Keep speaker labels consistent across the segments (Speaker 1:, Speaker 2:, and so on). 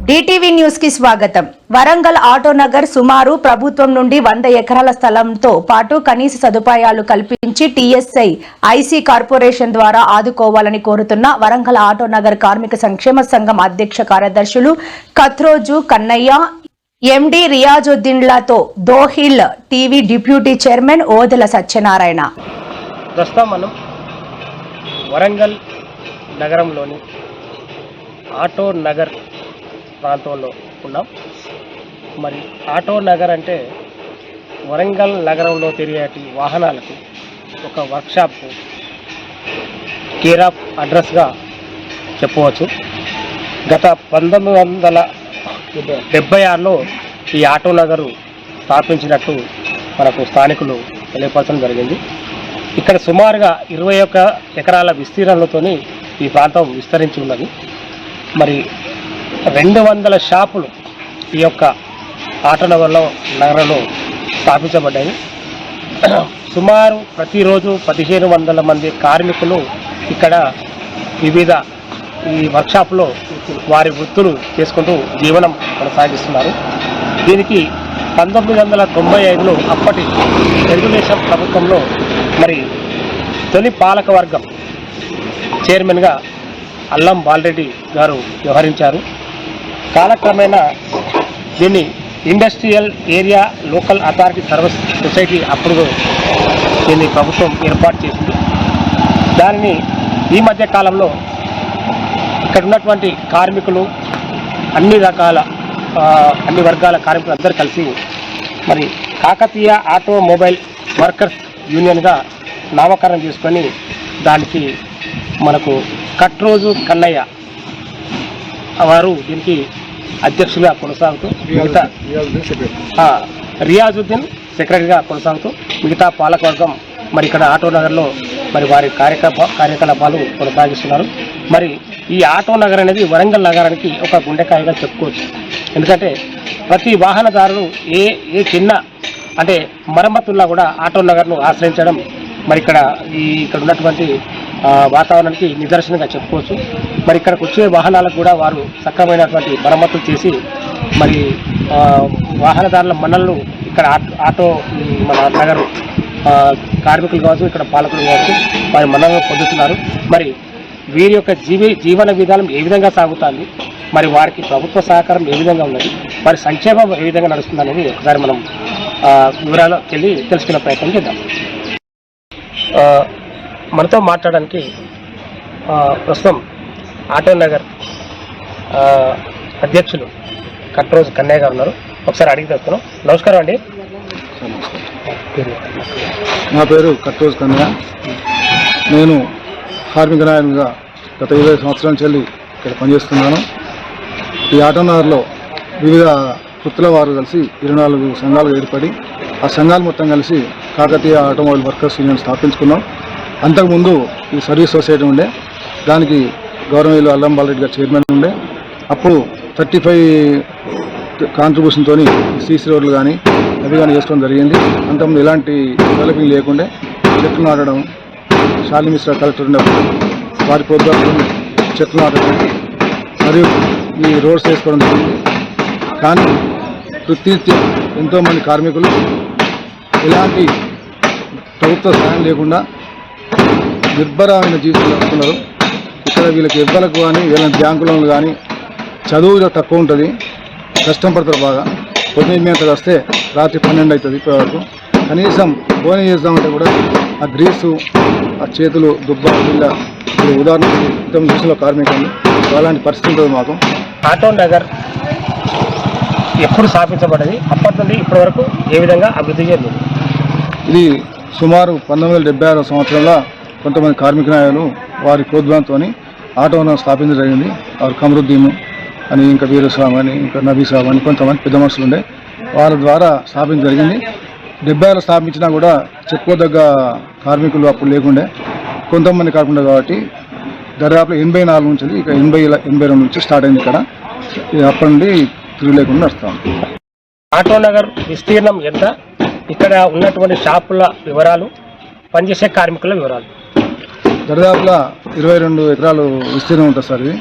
Speaker 1: DTV news కి స్వాగతం. వరంగల్ ఆటోనగర్ సుమారు ప్రభుత్వం నుండి 100 ఎకరాల స్థలంతో పాటు కనీస సదుపాయాలు కల్పించి టీఎస్ఐ ఐసీ కార్పొరేషన్ ద్వారా ఆదుకోవాలని కోరుతున్న వరంగల్ ఆటోనగర్ కార్మిక సంక్షేమ సంఘం అధ్యక్ష కార్యదర్శులు కత్రోజు కన్నయ్య, ఎండి రియాజుద్దీన్లతో దోహిల్ TV deputy chairman Odela Satyanarayana.
Speaker 2: ప్రస్తుతం మనం వరంగల్ నగరంలోని ఆటో నగర్ ప్రాంతంలో ఉన్నాం. మరి ఆటో నగర్ అంటే వరంగల్ నగరంలో తిరిగేటి వాహనాలకు ఒక వర్క్షాప్ కేర్ ఆఫ్ అడ్రస్గా చెప్పవచ్చు. గత 1976లో ఈ ఆటో నగరు స్థాపించినట్టు మనకు స్థానికులు తెలియపరచడం జరిగింది. ఇక్కడ సుమారుగా 21 ఎకరాల విస్తీర్ణంతో ఈ ప్రాంతం విస్తరించి ఉన్నది. మరి 200 షాపులు ఈ యొక్క ఆటో నగరంలో స్థాపించబడ్డాయి. సుమారు ప్రతిరోజు 1500 మంది కార్మికులు ఇక్కడ వివిధ ఈ వర్క్షాప్లో వారి వృత్తులు చేసుకుంటూ జీవనం కొనసాగిస్తున్నారు. దీనికి 1995లో అప్పటి తెలుగుదేశం ప్రభుత్వంలో మరి తొలి పాలక వర్గం చైర్మన్గా అల్లం బాలరెడ్డి గారు వ్యవహరించారు. కాలక్రమేణా దీన్ని industrial area local authority service society అప్పుడు దీన్ని ప్రభుత్వం ఏర్పాటు చేసింది. దానిని ఈ మధ్య కాలంలో ఇక్కడ ఉన్నటువంటి కార్మికులు అన్ని వర్గాల కార్మికులు అందరూ కలిసి మరి కాకతీయ ఆటోమొబైల్ వర్కర్స్ యూనియన్గా నామకరణం చేసుకొని దానికి మనకు కట్రోజు కన్నయ్య వారు దీనికి అధ్యక్షులుగా కొనసాగుతూ రియాజుద్దీన్ సెక్రటరీగా కొనసాగుతూ మిగతా పాలకవర్గం మరి ఇక్కడ ఆటో నగర్లో మరి వారి కార్యకలాపాలు కొనసాగిస్తున్నారు. మరి ఈ ఆటో నగర్ అనేది వరంగల్ నగరానికి ఒక గుండెకాయగా చెప్పుకోవచ్చు. ఎందుకంటే ప్రతి వాహనదారులు ఏ చిన్న అంటే మరమ్మతుల్లా కూడా ఆటో నగర్ను ఆశ్రయించడం మరి ఇక్కడ ఉన్నటువంటి వాతావరణానికి నిదర్శనంగా చెప్పుకోవచ్చు. మరి ఇక్కడికి వచ్చే వాహనాలకు కూడా వారు సక్రమైనటువంటి మరమ్మతులు చేసి మరి వాహనదారుల మన్నలను ఇక్కడ మన నగరు కార్మికులు కావచ్చు, ఇక్కడ పాలకులు కావచ్చు, వారి మన్నలను పొందుతున్నారు. మరి వీరి యొక్క జీవన విధానం ఏ విధంగా సాగుతుంది, మరి వారికి ప్రభుత్వ సహకారం ఏ విధంగా ఉన్నది, వారి సంక్షేమం ఏ విధంగా నడుస్తుంది అనేది ఒకసారి మనం వివరాలు తెలుసుకునే ప్రయత్నం చేద్దాం. మనతో మాట్లాడడానికి ప్రస్తుతం ఆటో నగర్ అధ్యక్షులు కట్రోజు కన్నయ్య గారు ఉన్నారు. ఒకసారి అడిగి తెస్తున్నాం. నమస్కారం అండి.
Speaker 3: నా పేరు కట్రోజు కన్నయ్య. నేను కార్మిక నాయకునిగా గత 20 సంవత్సరాల నుంచి ఇక్కడ పనిచేస్తున్నాను. ఈ ఆటో నగర్లో వివిధ వృత్తుల వారు కలిసి 24 సంఘాలు ఏర్పడి ఆ సంఘాలు మొత్తం కలిసి కాకతీయ ఆటోమొబైల్ వర్కర్స్ యూనియన్ స్థాపించుకున్నాం. అంతకుముందు ఈ సర్వీస్ సొసైటీ ఉండే, దానికి గౌరవనీయులు అల్లం బాలరెడ్డి గారు చైర్మన్ ఉండే. అప్పుడు 35 కాంట్రిబ్యూషన్తో సీసీ రోడ్లు కానీ అవి కానీ చేసుకోవడం జరిగింది. అంతకుముందు ఎలాంటి డెవలపింగ్ లేకుండే చెట్లు నాటడం, శాలి మిశ్రా కలెక్టర్ ఉన్నప్పుడు వారి ప్రోగ్రాంలో చెట్లు నాటడం మరియు ఈ రోడ్స్ వేసుకోవడం జరిగింది. కానీ వృత్తిరీత్యా ఎంతోమంది కార్మికులు ఎలాంటి ప్రభుత్వ సహాయం లేకుండా నిర్భరమైన జీవితం గడుపుతున్నారు. ఇక్కడ వీళ్ళకి ఎవ్వలకు కానీ వీళ్ళ బ్యాంకు లోన్లు కానీ చదువులో తక్కువ ఉంటుంది, కష్టం పడతారు బాగా. పొద్దున్న మీద వస్తే రాత్రి 12 అవుతుంది ఇప్పటివరకు. కనీసం భోజనం చేద్దామంటే కూడా ఆ గ్రీసు, ఆ చేతులు దుబ్బ వీళ్ళ ఉదాహరణకు ఇంత చూసిన కార్మికులు అలాంటి పరిస్థితి ఉంటుంది మాకు.
Speaker 2: ఆటో నగర్ ఎప్పుడు స్థాపించబడ్డది, అప్పటి నుండి ఇప్పటి వరకు ఏ విధంగా అభివృద్ధి చెందింది?
Speaker 3: ఇది సుమారు 1976 సంవత్సరంలో కొంతమంది కార్మిక నాయకులు వారి ప్రోద్బలంతో ఆటోను స్థాపించడం జరిగింది. వారు కమరుద్దీన్ అని, ఇంకా వీరు సాబ్ అని, ఇంకా నబీ సాబ్ అని కొంతమంది పెద్ద మనుషులు ఉండే, వారి ద్వారా స్థాపించడం జరిగింది. 76లో స్థాపించినా కూడా చెప్పుకోదగ్గ కార్మికులు అప్పుడు లేకుండే, కొంతమంది కాకుండా కాబట్టి దాదాపు 84 నుంచి ఇక 82 నుంచి స్టార్ట్ అయింది ఇక్కడ. అప్పటి నుండి తిరుగు లేకుండా నడుస్తాం.
Speaker 2: ఆటో నగర్ విస్తీర్ణం ఎంత, ఇక్కడ ఉన్నటువంటి షాపుల వివరాలు, పనిచేసే కార్మికుల వివరాలు.
Speaker 3: దరిదాపులా 22 ఎకరాలు విస్తీర్ణం ఉంటుంది సార్. ఇది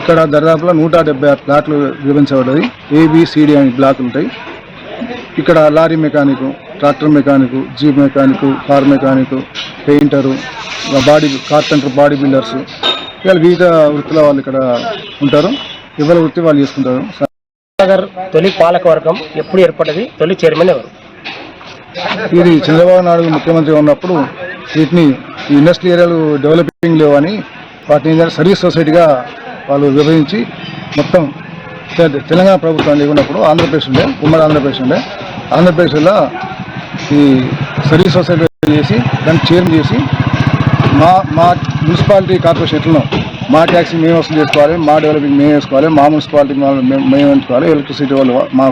Speaker 3: ఇక్కడ దాదాపులో 176 ప్లాట్లు విభజించబడ్డది. ABCD అని బ్లాక్లు ఉంటాయి. ఇక్కడ lorry mechanic, tractor mechanic, jeep mechanic, car mechanic, painter, carpenter, body builders, ఇలా వివిధ వృత్తుల వాళ్ళు ఇక్కడ ఉంటారు. ఎవరి వృత్తి వాళ్ళు చేసుకుంటారు.
Speaker 2: నగర్ తొలి పాలక వర్గం ఎప్పుడు ఏర్పడ్డది? తొలి చైర్మన్ ఎవరు?
Speaker 3: ఇది చంద్రబాబు నాయుడు ముఖ్యమంత్రి ఉన్నప్పుడు వీటిని ఇండస్ట్రీ ఏరియాలు డెవలపింగ్ లేవు అని వాటిని సర్వీస్ సొసైటీగా వాళ్ళు విభజించి మొత్తం తెలంగాణ ప్రభుత్వం లేకున్నప్పుడు ఆంధ్రప్రదేశ్ ఉండే, ఉమ్మడి ఆంధ్రప్రదేశ్ ఉండే. ఆంధ్రప్రదేశ్లో ఈ సర్వీస్ సొసైటీ చేసి దాన్ని చైర్మన్ చేసి మా మున్సిపాలిటీ కార్పొరేషన్ ఎట్లనో మా ట్యాక్సీ మేము వసూలు చేసుకోవాలి, మా డెవలపింగ్ మేము వేసుకోవాలి, మా మున్సిపాలిటీ మేము ఎంచుకోవాలి, ఎలక్ట్రిసిటీ వాళ్ళు మా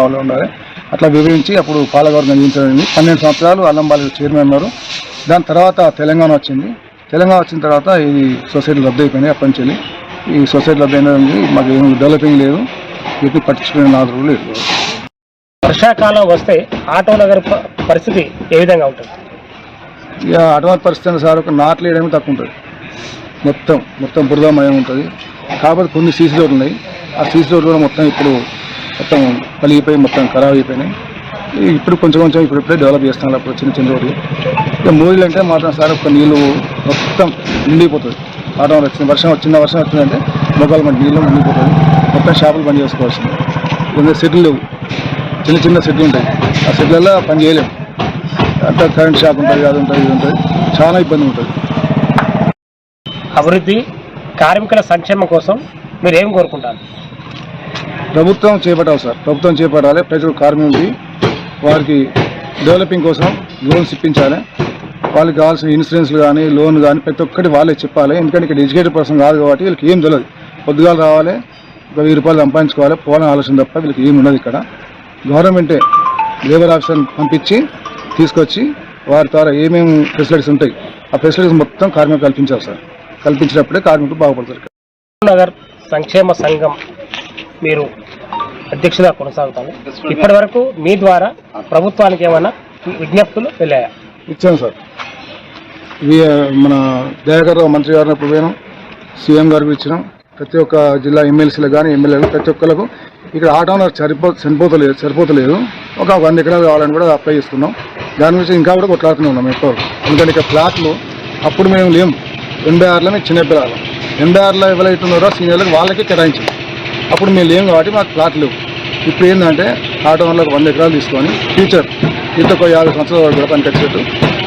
Speaker 3: వాళ్ళు ఉండాలి. అట్లా వివరించి అప్పుడు పాలకవర్గం నియమించడం. 12 సంవత్సరాలు అల్లంబాలి చైర్మన్ ఉన్నారు. దాని తర్వాత తెలంగాణ వచ్చింది. తెలంగాణ వచ్చిన తర్వాత ఈ సొసైటీ రద్దు అయిపోయినాయి. అప్పటి నుంచి ఈ సొసైటీ రద్దు అయినది మాకు ఏం డెవలపింగ్ లేదు, వీటిని పట్టించుకునే నాదులు లేదు.
Speaker 2: వర్షాకాలం వస్తే ఆటో నగర్ పరిస్థితి ఏ విధంగా ఉంటుంది?
Speaker 3: ఇక అటువంటి పరిస్థితి సార్ ఒక నాట్లు వేయడమే తక్కువ ఉంటుంది. మొత్తం బురదమయం ఉంటుంది. కాకపోతే కొన్ని సీసీ రోడ్లు ఉన్నాయి. ఆ సీసీ రోడ్లు కూడా మొత్తం పలిగిపోయి మొత్తం ఖరాబ్ అయిపోయినాయి. ఇప్పుడు కొంచెం ఇప్పుడే డెవలప్ చేస్తున్నారు. అప్పుడు చిన్న రోడ్లు. ఇక మూవీలు అంటే మాత్రం సార్ ఒక నీళ్ళు మొత్తం నిండిపోతుంది. ఆటో చిన్న వర్షం వచ్చిందంటే మొక్కలు మన నీళ్ళు నిండిపోతుంది. మొత్తం షాపులు పని చేసుకోవాల్సింది. ఇంకా సెట్లు లేవు, చిన్న సెట్లు ఉంటాయి. ఆ సెట్లలో పని చేయలేము. అంతా కరెంట్ షాప్ ఉంటుంది, అది ఉంటుంది, ఇది ఉంటుంది. చాలా ఇబ్బంది ఉంటుంది.
Speaker 2: అభివృద్ధి, కార్మికుల సంక్షేమం కోసం మీరు ఏం కోరుకుంటారు?
Speaker 3: ప్రభుత్వం చేపట్టాలి సార్. ప్రభుత్వం చేపట్టాలి. ప్రజలు కార్మికులకి వారికి డెవలపింగ్ కోసం లోన్స్ ఇప్పించాలి. వాళ్ళకి కావాల్సిన ఇన్సూరెన్స్లు కానీ లోన్ కానీ ప్రతి ఒక్కటి వాళ్ళే చెప్పాలి. ఎందుకంటే ఇక్కడ ఎడ్యుకేటెడ్ పర్సన్ కాదు కాబట్టి వీళ్ళకి ఏం తెలియదు. పొద్దుగాలు రావాలి, ఒక 1000 రూపాయలు సంపాదించుకోవాలి, పోవాలని ఆలోచన తప్ప వీళ్ళకి ఏమి ఉండదు. ఇక్కడ గవర్నమెంటే లేబర్ ఆఫీసర్ని పంపించి తీసుకొచ్చి వారి ద్వారా ఏమేమి ఫెసిలిటీస్ ఉంటాయి ఆ ఫెసిలిటీస్ మొత్తం కార్మికులు కల్పించాలి సార్. కల్పించినప్పుడే కార్మికులు బాగుపడతారు.
Speaker 2: నగర్ సంక్షేమ సంఘం మీరు అధ్యక్షులుగా కొనసాగుతాను. ఇప్పటి వరకు మీ ద్వారా ప్రభుత్వానికి ఏమైనా విజ్ఞప్తులు వెళ్ళాయా?
Speaker 3: ఇచ్చాను సార్. మన దయాకర్ రావు మంత్రి గారిని అప్పుడు పోయినాం, సీఎం గారికి ఇచ్చినాం. ప్రతి ఒక్క జిల్లా ఎమ్మెల్సీలకు కానీ ఎమ్మెల్యేలు ప్రతి ఒక్కరికి ఇక్కడ ఆటో సరిపోతలేదు. ఒక 100 ఎకరాలు కావాలని కూడా అప్లై చేసుకున్నాం. దాని గురించి ఇంకా కూడా కొట్లాడుతూనే ఉన్నాం ఎక్కువ. ఎందుకంటే ఇక్కడ ప్లాట్లు అప్పుడు మేము లేము. 86లో మేము చిన్న పిల్లలు, 86లో ఎవరైతున్నారో సీనియర్లకు వాళ్ళకే కేటాయించాం. అప్పుడు మేము లేము కాబట్టి మాకు ప్లాట్లు లేవు. ఇప్పుడు ఏంటంటే ఆటో వాళ్ళకి 100 ఎకరాలు తీసుకొని ఫ్యూచర్ ఇంత ఒక 50 సంవత్సరాల వరకు కూడా పనికొచ్చేట్టు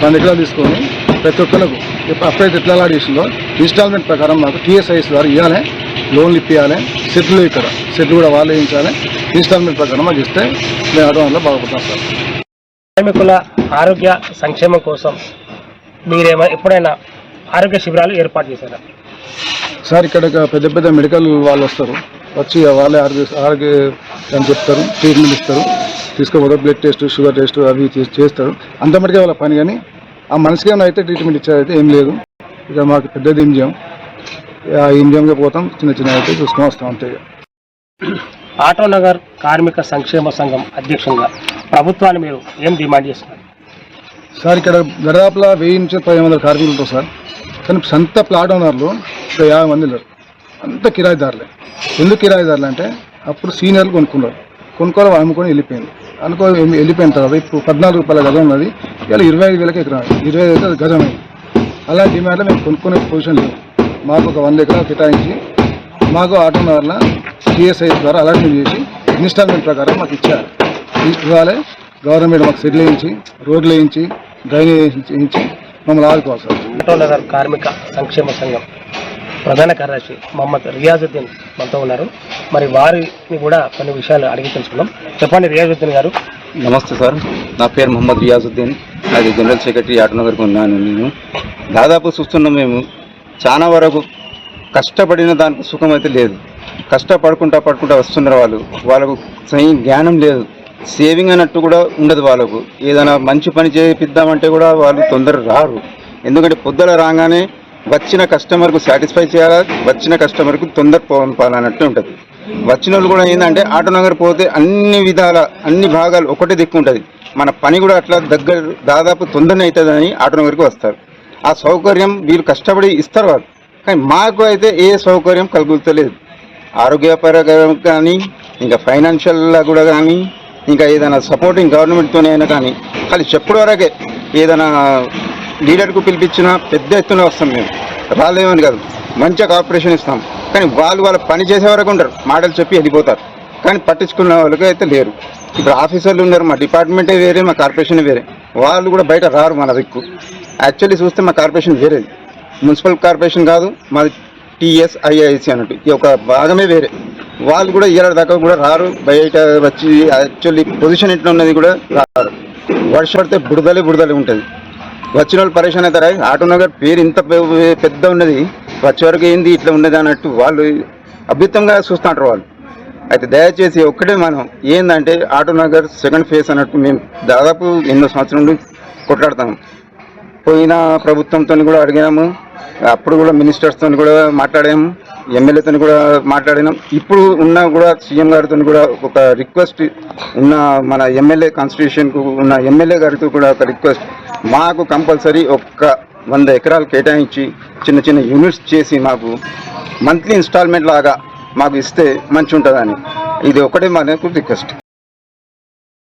Speaker 3: 100 ఎకరాలు తీసుకొని ప్రతి ఒక్కరికి అప్పుడైతే ఎట్లా చేసిందో ఇన్స్టాల్మెంట్ ప్రకారం మాకు TSIS ద్వారా ఇవ్వాలి, లోన్లు ఇప్పించాలి. సెట్లు ఇక్కడ సెట్లు కూడా వాళ్ళు వేయించాలి. ఇన్స్టాల్మెంట్ ప్రకారం మాకు ఇస్తే మేము ఆటో వల్ల బాగుపడతాం సార్.
Speaker 2: కార్మికుల ఆరోగ్య సంక్షేమం కోసం మీరేమో ఎప్పుడైనా ఆరోగ్య శిబిరాలు ఏర్పాటు చేశారా?
Speaker 3: సార్ ఇక్కడ పెద్ద మెడికల్ వాళ్ళు వస్తారు, వచ్చి వాళ్ళే ఆరోగ్య అని చెప్తారు, ట్రీట్మెంట్ ఇస్తారు, తీసుకోపోతారు. బ్లడ్ టెస్ట్, షుగర్ టెస్ట్ అవి చేస్తారు. అంత మటుకే వాళ్ళ పని. కానీ ఆ మనిషికి ఏమైనా అయితే ట్రీట్మెంట్ ఇచ్చారైతే ఏం లేదు. ఇక మాకు పెద్దది ఎంజిఎం, ఆ ఎంజిఎంగా పోతాం, చిన్న అయితే చూసుకొని వస్తాం అంతే.
Speaker 2: ఆటో నగర్ కార్మిక సంక్షేమ సంఘం అధ్యక్షునిగా ప్రభుత్వాన్ని మీరు ఏం డిమాండ్ చేస్తున్నారు?
Speaker 3: సార్ ఇక్కడ దాదాపులా 1000 నుంచి 1500 కార్మికులు ఉంటారు సార్. కానీ సొంత ప్లాట్ ఓనర్లు ఇక్కడ 50 మంది లేరు. అంత కిరాయిదారులే. ఎందుకు కిరాయిదారులు అంటే అప్పుడు సీనియర్లు కొనుక్కోవాలి, అమ్ముకొని వెళ్ళిపోయిన తర్వాత ఇప్పుడు 14 రూపాయల గజం ఉన్నది, ఇలా 25,000కి ఎకరం, 25 గజం అయింది. అలా డిమాండ్లో మేము కొనుక్కునే పొజిషన్ లేదు. మాకు ఒక 100 ఎకరాలు కేటాయించి మాకు ఆటో నగర్లో TSIS ద్వారా అలాట్మెంట్ చేసి ఇన్స్టాల్మెంట్ ప్రకారం మాకు ఇచ్చారు. ఇవ్వాలి. గవర్నమెంట్ మాకు సెటిల్ వేయించి, రోడ్లు వేయించి, డ్రైనేజ్ వేయించి మమ్మల్ని ఆదుకోవాలి సార్.
Speaker 2: ఆటో నగర్ కార్మిక సంక్షేమ సంఘం ప్రధాన కార్యదర్శి మహమ్మద్ రియాజుద్దీన్ మనతో ఉన్నారు. మరి వారిని కూడా కొన్ని విషయాలు అడిగి తెలుసుకుందాం. చెప్పండి రియాజుద్దీన్ గారు.
Speaker 4: నమస్తే సార్, నా పేరు మహమ్మద్ రియాజుద్దీన్. అది జనరల్ సెక్రటరీ ఆటో నగర్కి ఉన్నాను. నేను దాదాపు చూస్తున్నాం, మేము చాలా వరకు కష్టపడిన దానికి సుఖం అయితే లేదు. కష్టపడుకుంటా వస్తున్నారు వాళ్ళకు సరైన జ్ఞానం లేదు, సేవింగ్ అన్నట్టు కూడా ఉండదు. వాళ్ళకు ఏదైనా మంచి పని చేపిద్దామంటే కూడా వాళ్ళు తొందరగా రారు. ఎందుకంటే పొద్దుల రాగానే వచ్చిన కస్టమర్కు సాటిస్ఫై చేయాలా, వచ్చిన కస్టమర్కు తొందర పోవాలన్నట్టు ఉంటుంది. వచ్చిన వాళ్ళు కూడా ఏంటంటే ఆటో నగర్ పోతే అన్ని విధాల అన్ని భాగాలు ఒకటే దిక్కు ఉంటుంది. మన పని కూడా అట్లా దగ్గర దాదాపు తొందరనే అవుతుందని ఆటో నగర్కి వస్తారు. ఆ సౌకర్యం వీళ్ళు కష్టపడి ఇస్తారు వాళ్ళు, కానీ మాకు అయితే ఏ సౌకర్యం కలుగుతలేదు. ఆరోగ్యపరంగా కానీ ఇంకా ఫైనాన్షియల్గా కూడా కానీ ఇంకా ఏదైనా సపోర్టింగ్ గవర్నమెంట్తోనే అయినా కానీ ఖాళీ చెప్పుడు వరకే ఏదైనా లీడర్కు పిలిపించినా పెద్ద ఎత్తున వస్తాం మేము, రాలేమని కాదు, మంచిగా కార్పొరేషన్ ఇస్తాం. కానీ వాళ్ళ పని చేసే వరకు ఉంటారు, మాటలు చెప్పి వెళ్ళిపోతారు, కానీ పట్టించుకున్న వాళ్ళకి అయితే లేరు. ఇప్పుడు ఆఫీసర్లు ఉన్నారు, మా డిపార్ట్మెంటే వేరే, మా కార్పొరేషన్ వేరే, వాళ్ళు కూడా బయట రారు మన దిక్కు. యాక్చువల్లీ చూస్తే మా కార్పొరేషన్ వేరేది, మున్సిపల్ కార్పొరేషన్ కాదు, మాది TSIIC అన్నట్టు ఈ ఒక భాగమే వేరే. వాళ్ళు కూడా ఇయ్యాల దాకా కూడా రారు, బయట వచ్చి యాక్చువల్లీ పొజిషన్ ఎట్లా ఉన్నది కూడా రారు. వర్షం పడితే బుడదలే ఉంటుంది. వచ్చిన వాళ్ళు పరేషాన్ అవుతారా? ఆటో నగర్ పేరు ఇంత పెద్ద ఉన్నది, వచ్చే వరకు ఏంది ఇట్లా ఉన్నది అన్నట్టు వాళ్ళు అద్భుతంగా చూస్తుంటారు వాళ్ళు. అయితే దయచేసి ఒక్కటే మనం ఏంటంటే ఆటో నగర్ సెకండ్ ఫేజ్ అన్నట్టు మేము దాదాపు ఎన్నో సంవత్సరాల నుండి కొట్లాడతాము. పోయిన ప్రభుత్వంతో కూడా అడిగినాము, అప్పుడు కూడా మినిస్టర్స్తో కూడా మాట్లాడాము, ఎమ్మెల్యేతో కూడా మాట్లాడినాం. ఇప్పుడు ఉన్న కూడా సీఎం గారితో కూడా ఒక రిక్వెస్ట్ ఉన్న మన ఎమ్మెల్యే కాన్స్టిట్యూషన్కు ఉన్న ఎమ్మెల్యే గారితో కూడా ఒక రిక్వెస్ట్, మాకు కంపల్సరీ 100 ఎకరాలు కేటాయించి చిన్న చిన్న యూనిట్స్ చేసి మాకు మంత్లీ ఇన్స్టాల్మెంట్ లాగా మాకు ఇస్తే మంచి ఉంటుందని, ఇది ఒకటే మనకు రిక్వెస్ట్.